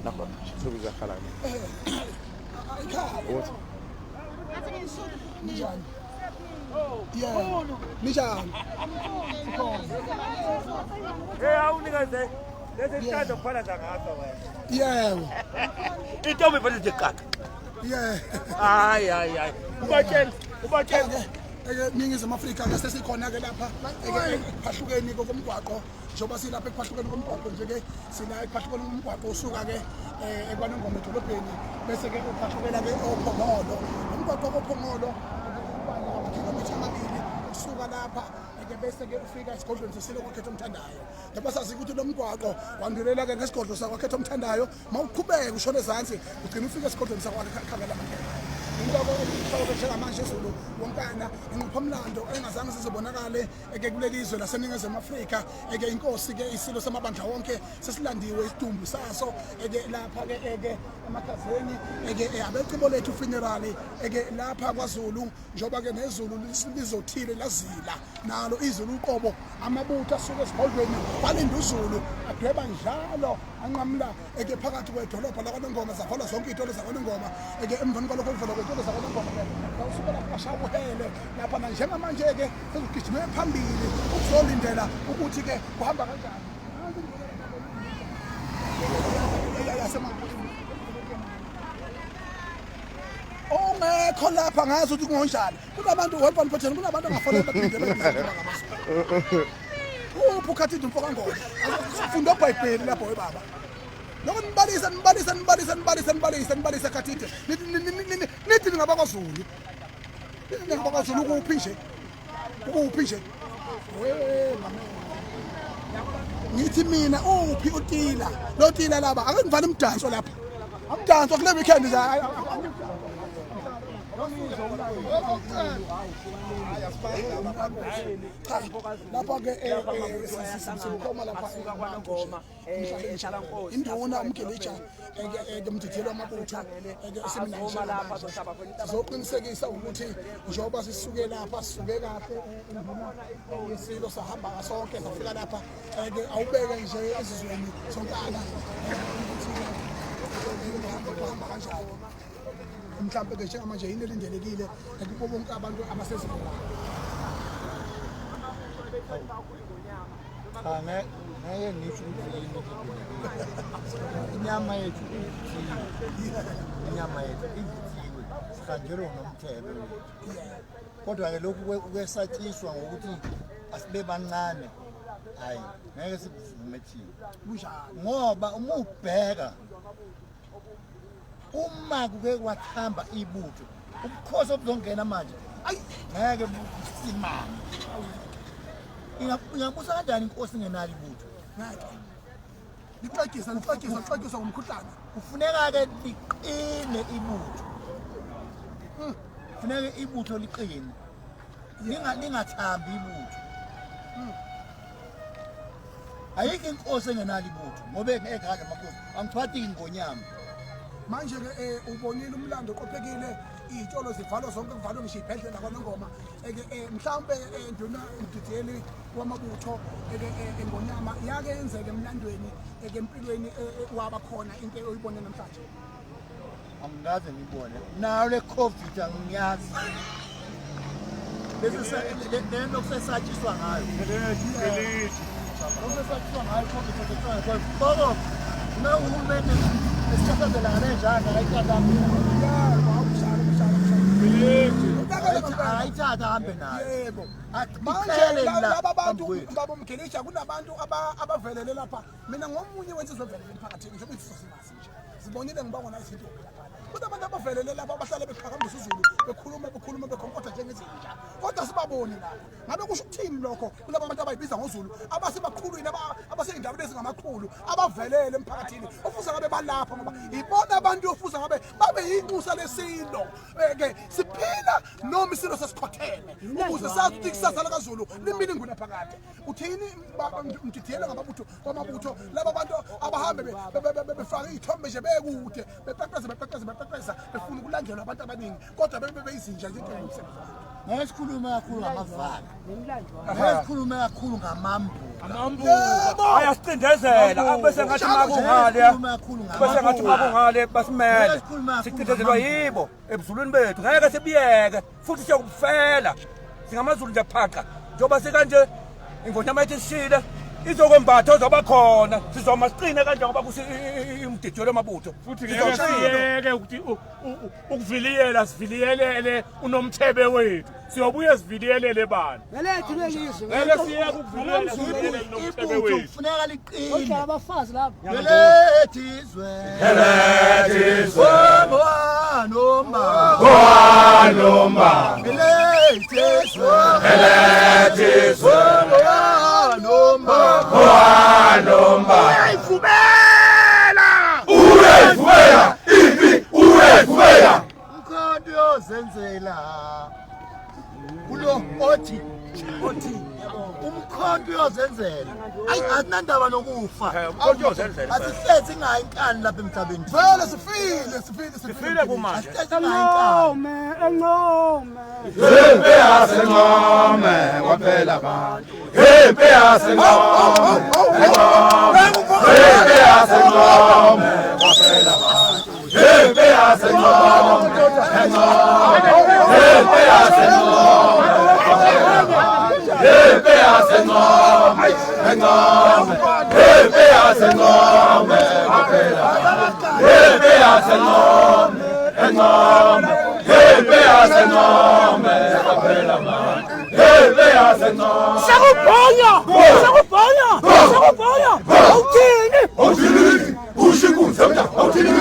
nakhona sokuza khala ekhaya njani yeah njani awunikaze lezi ntando kuphana ngapha wena yebo intombi phela nje kaka yeah hayi ubatshela Ningizimu Afrika ke sesikhona ke lapha ekuphahlukeni komgwaqo njengoba silapha ekuphahlukeni komgwaqo nje ke sila ekuphahlukeni komgwaqo usuka ke ekwanongoma edolobheni bese ke uphahlukela ke oPhongolo umgwaqo oPhongolo kilometer amabili usuka lapha bese ke ufika esigodlweni sesilo kwakhetha omthandayo ngoba sazi ukuthi lo mgwaqo wangelela ke ngesigodlo sakwakhetha omthandayo mawuqhubeka ushone ezantsi ugcina ufika esigodlweni sakwakhala Ngakho ukuthi manje Zulu wonkana inqophomlando engazange sizobonakale kulelizwe laseNingizimu Afrika inkosi ke isilo samabandla wonke sesilandiwe isidumbu saso lapha ke emakhazeni abecebo lethu funeral lapha kwaZulu njoba ke nezulu lizothile lazila nalo izulu uqobo amabutho asuke esigodlweni balinda uZulu adweba njalo anqamla phakathi kwedolobha lakwaNongoma zavala zonke izitolo zakwaNongoma emveni kwalokho kuvela kwetolo zakwaNongoma usuka lapha ashawuhele lapha njengamanje ke sezigijime phambili ukuzolindela ukuthi ke kuhamba kanjani ongekho lapha ngazi ukuthi kungonjani kunabantu webani phetheni kunabantu angafanele baphindele ngamasu ukhathi imfoka ngona ufunda eBhayibheli lapho webaba lokho nibalisa khathide nithi ngabakwaZulu nithi ngabakwaZulu kuphi nje ngithi mina uphi utila lo tila laba ake ngivale umdanso lapha umdanso kule weekend lapha ke sibukhoma lapha kwaNongoma eShalankosi induna umgelija umdidiyelo wamabutho eseminayisha lapha zoqinisekisa ukuthi njengoba sisuke lapha sisuke kahle induna yesilo sahamba sonke safika lapha awubeke nje ezizweni sonkana ukuhamba kanjalo mhlawumbe ke njengamanje yini elindelekile kubo bonke abantu abasezibona ngeke ngisho ukuthi inyama yethu ivuthiwe sihanjelwe nomthebe kodwa ke lokhu kwesatshiswa ngokuthi asibe bancane hayi ngeke sikuvume thina ngoba uma ubheka uma kuke kwathamba ibutho ubukhosi obuzongena manje ayi ngeke busimama ingabusa kanjani inkosi ngenali ibutho ngeke lixakisa ngomkhuhlane kufuneka ke liqine ibutho kufuneka ibutho liqine lingathambi ibutho ayikho inkosi engenali ibutho ngoba ngeke kahle amakhosi angiphathi ingonyama manje ke ubonile umlando oqophekile izitolo zivalwa zonke kuvalwe ngisho ibhedlela kwaNongoma mhlawumbe nduna umdidiyeli wamabutho engonyama yake yenzeke emlandweni empilweni waba khona into oyibone namhlanje angikaze ngibone nayo le COVID angiyazi bese lento kusesatshiswa ngayo kusesatshiswa ngayo COVID no uhulumeni esithathela kanjani ayithathambe ayithatha hambe nayo yebo manje laba bantu baba umgelija kunabantu abavelele lapha mina ngomunye wensizwe velele emphakathini njengoba sizosimasi nje zibonile ngibangona izinto lapha kunabantu abavelele lapha abahlala beqhakambisa uZulu bekhuluma bekhonkotha njengezinja kodwa sibaboni lapha ngabe kusho ukuthini lokho kulabo bantu abayibiza ngoZulu abasebakhulwini abaseyindaweni ezingamakhulu abavelele emphakathini ofuza ngabe balapha ngoba ibona abantu ofuza ngabe babe yinxusa lesilo ke siphila noma isilo sesikhotheme ukuze sazi ukuthi kusasa lakaZulu limini nguna phakade uthini umdidiyela ngababutho kwamabutho laba bantu abahambe befaka izithombe nje bekude bepeqeza befuna ukulandelwa abantu abaningi kodwa beyizinja into engumsebenzi ngesikhuluma kakhulu ngamavalo ngesikhuluma kakhulu ngamambu ayasicindezela bese ngathi makungale bese ngathi makungale basimele sicindezelwa yibo ebuzulwini bethu ngeke sibiyeke futhi siyokufela singamazulu nje phaqa njoba sekanje ingonyama yethu isishile izokwembatha ozoba khona sizoma siqine kanje ngoba umdidiyelo amabutho futhi ngeke siyeke ukuthi ukuviliyela siviliyelele unomthebe wethu siyobuye siviliyelele bani Ngelethi lelizwe ngeke siyeke ukuviliyela siviliyelele unomthebe wethu kufuneka liqine kodwa abafazi lapha Ngelethizwe nomba Ngelethizwe nomba uyayivumela ipi uyayivumela Mkhonto yozenzela kulo othi umkhonto uyozenzela ayi asinandaba nokufa umkhonto uyozenzela asihlezi ngayinkani lapha emhlabeni vele sifile kumanje Encome Hempe yasencome kwaphela abantu Hempe yasencome Hempe yasencome kwaphela abantu Hempe yasencome Hempe yasencome Hempe yasencome Hempe yasencome kwaphela abantu Hempe yasencome Hempe yasencome kwaphela abantu Hempe yasencome Sakubhonya Awuthini Ushikunzemda Awuthini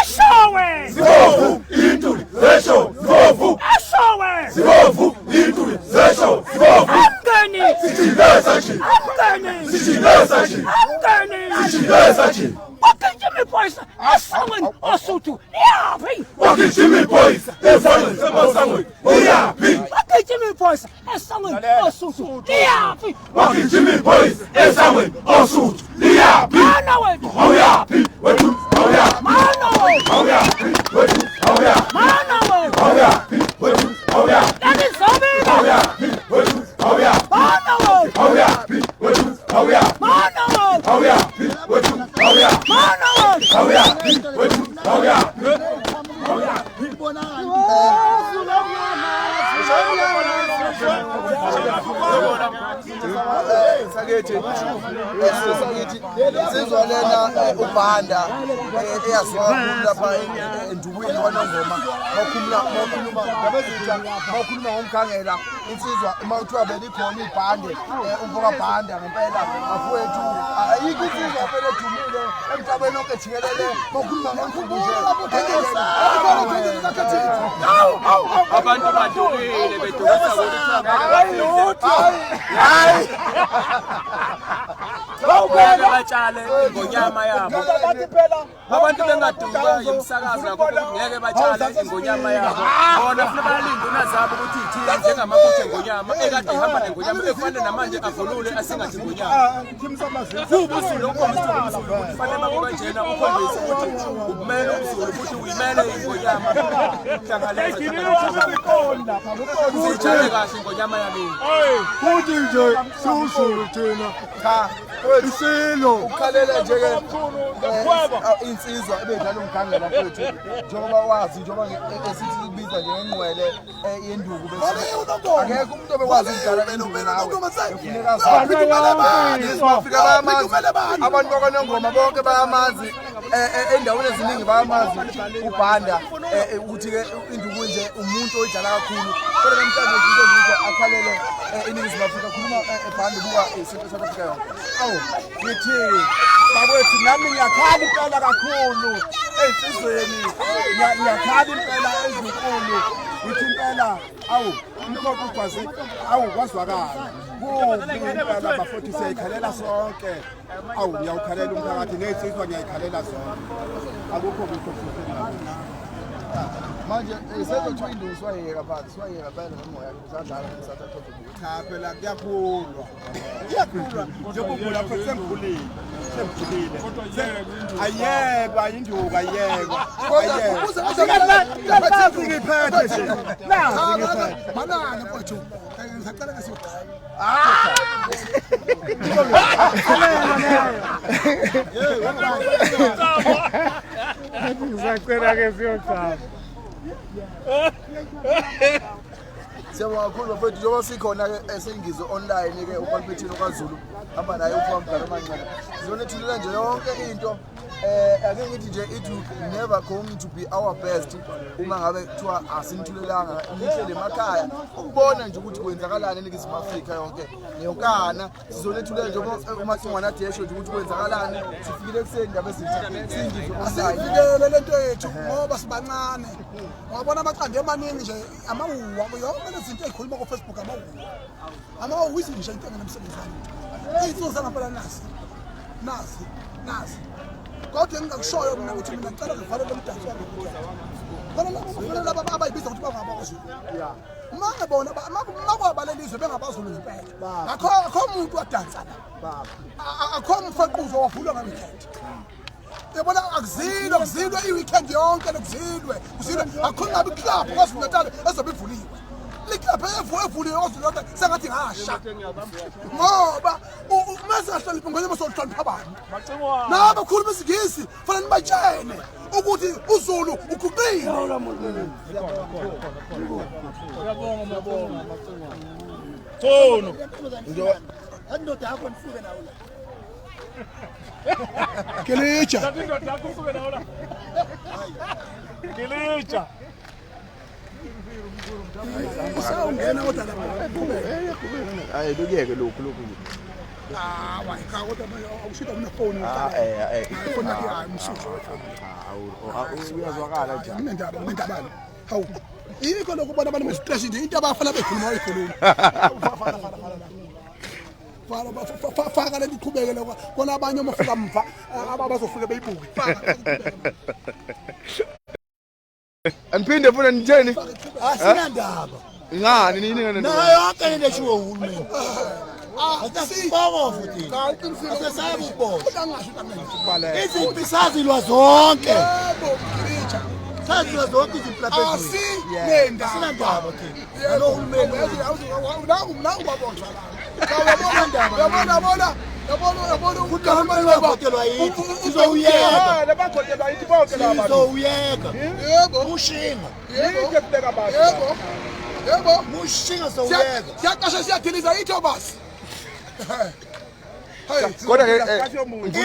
Ashowe Sibovu intuli zesho sibovu Ashowe Sibovu intuli zesho sibovu Amgani Sijilesa chi Wakijimi boys esangweni osuthu yaphi Wakijimi boys esangweni semasangweni yaphi Wakijimi boys esangweni osuthu yaphi Wakijimi boys esangweni osuthu yaphi Mana wethu awuyaphi wethu awuyaphi Mana wethu awuyaphi wethu awuyaphi Mana wethu awuyaphi wethu awuyaphi Lazizobika awuyaphi wethu awuyaphi Mana wethu awuyaphi wethu awuyaphi Mana wethu awuyaphi wethu awuyaphi Mana wethu awuyaphi wethu awuyaphi sakithi insizwa lena ubhanda eyaziwa lapha endubweni kwaNongoma mawukhuluma ngomkhangela insizwa mawuthiwa belikhona ibhande umfoka bhanda ngempela afowethu ayikho insizwa phela edumile emhlabeni onke jikelele mawukhuluma ngomkhumbuzo abantu badukile bedukisa ukuthi batshale ingonyama yabo abantu bengaduka yimsakazo yakho ngeke batshale ingonyama yabo bona futhi bayalinda unazabo ukuthi ithini njengamabuthe engonyama ekade ihamba nengonyama efana namanje avulule asingathi ingonyama ubusulu ukhombisa ubusulu kufanele bakuba njena ukhombisa ukuthi ubumele ubusulu futhi uyimele ingonyama hlangaleza sitshale kahle ingonyama yami futhi nje siwusulu thina cha isilo ukhalela nje ke insizwa ebedlala umkhangela mfethu njengoba wazi njengoba esithi ibiza njengengqwele yenduku bese akekho umuntu obekwazi ukudlala induku nawe kufuneka abantu bakwaNongoma bonke bayamazi endaweni eziningi bayamazi ubhanda ukuthi ke induku nje umuntu oyidlala kakhulu kodwa namhlanje nje ukuthi akhalele iningizimu Afrika khuluma ebhanda buka isinto South Africa yonke awu ngithi babethu nami ngiyakhala impela kakhulu ensizweni ngiyakhala impela ezinkulu ngithi impela awu umkhokho ugwaze awu kwazwakala impela bafoti siyayikhalela sonke awu ngiyawukhalela umphakathi nezinsizwa ngiyayikhalela zonke akukho kukho futhi manje sezothiwa induku swayeka phansi swayeka phela nomoya usadlala cha phela kuyakhulwa njengoba lapho sengikhulile ayekwa induka ayekwa nazi ngiphethe manana mfowethu ngisacela ke siyoqala Ngisacela ke siyoqala. Siyabonga kakhulu mfethu njengoba sikhona ke esengizwe online ke uPalpatine kwaZulu hamba naye uPhamgara amancane sizonethulela nje yonke into ake ngithi nje it will never going to be our best uma ngabe kuthiwa asinithulelanga nihlele emakhaya ukubona nje ukuthi kwenzakalani eNingizimu Afrika yonke neyonkana sizonethulela nje uma singwana desho nje ukuthi kwenzakalani sifikile kuseni ndaba ezithathu singizwe asifikele lento yethu ngoba sibancane wabona amaqanda emaningi nje amawuwa yonke lezinto ezikhuluma ku Facebook amawuwa izinto into ngemsebenzi wami izinto zangaphela nasi kodwa engingakushoyo mina ukuthi mina ngicela ngivalele umdanso wami bona laba abayibiza ukuthi bangabazulu mangabona makwabaleliswe bengabazulu ngempela akho umuntu wadansa la akho umfaqhuzo wavulwa ngamikhethe yabona akuzilwe iweekend yonke lokuzilwe akho ngabe club kwaZulu Natal ezobe ivuliwe likhaphe evuliwe kwaZulu Natal sengathi ngasha ngoba mase ahlala ngoba basohlonipha abantu nabo khuluma isingisi fana nibatshene ukuthi uZulu uguqile Uyabonga Thono andoda yakho nifike nawo la Kelija indoda yakho ufike nawo la Kelija usawungena kodwa lapha hayi lokuyeke lokhu wayikha kodwa awushida kunefoni ifoni yakhe ayimsuzo uyazwakala nje nendaba hawu yikho lokho bona abantu bestress nje into abafana bekhuluma ekhuluma faka le iqhubeke lokho kona abanye omafika mva abazofika beyibuke Anphinde futhi nitsheni asinandaba ngani nini nayo yonke into eshiwo uhulumeni asibongo futhi asesabe ubosho izinto sazilwa zonke sazilwa zonke izinto asinendaba asinandaba thina lo hulumeni yabona ukuthi abantu bavotelwa yithi sizowuyeka yebo mushinga yebo mushinga sowuyeka siyaqasha siyadiliza itho basi kodwa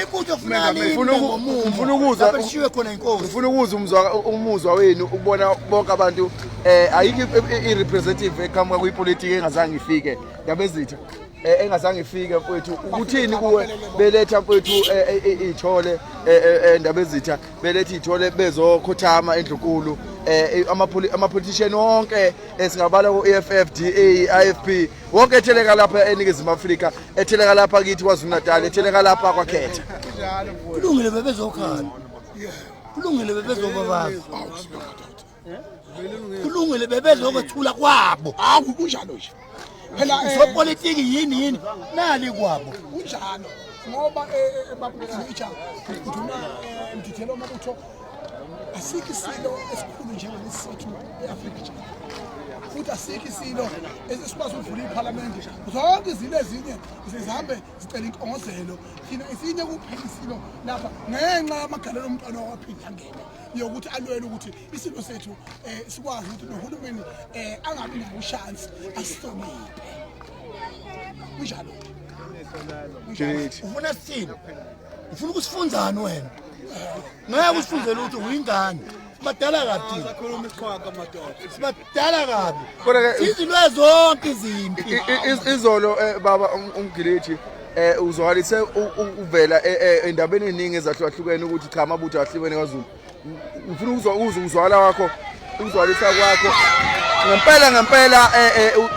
ibutho funeka ngifuna ukuzwa bashiwe khona inkosi ngifuna ukuzwa umuzwa wenu ukubona bonke abantu ayikho irepresentative eqhamuka kwipolitiki engazange ifike ngabezitha engazange ifike mfowethu ukuthini kuwe beletha mfowethu ithole endabezitha beletha ithole bezokhothama endlunkulu ama-politician wonke singabala ku-EFF, DA, IFP wonke etheleka lapha eNingizimu Afrika etheleka lapha kithi KwaZulu Natal etheleka lapha kwaKhetha kulungile bebezokhala kulungile bebezobabaza kulungile bebezokwethula kwabo hawu kunjalo nje phela sopolitiki yini nali kwabo kunjalo ngoba ebabulitsha ngiduma ngithelo mabutho asikho isilo esikhulu njengalesithu eAfrika nje futhi asikho isilo esikwazi ukuvula iParliament zonke izinto ezinye zihambe zicela inkongozelo thina isinye kuphela isilo lapha ngenxa yamagalelo omntwana waphinde angene yokuthi alwele ukuthi isilo sethu sikwazi ukuthi nohulumeni angabi nakushansi asihloniphe kunjalo ufuna sithini ufuna ukusifunzana wena ngeke usifunzele ukuthi uyingane badala kabi Sakhuluma iqhwaga madoda. sibadala kabi Kodwa ke izinto zonke izimpi izolo baba umgilithi uzwalise uvela endabeni eningi ezahlukahlukene ukuthi cha amabutho ahlukene kwaZulu ngifuna uzwala wakho uzwalisa kwakho ngempela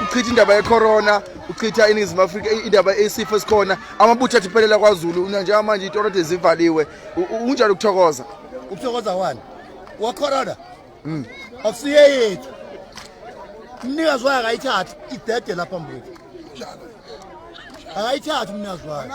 uchitha indaba yecorona uchitha iNingizimu Afrika indaba esifo esikhona amabutho athiphelela kwaZulu nje manje itoroti zivaliwe unjalo ukuthokoza wani wa corona akusiye yethu mnikazi wake ayithatha idede lapha mbuthi ayithatha mnikazi wake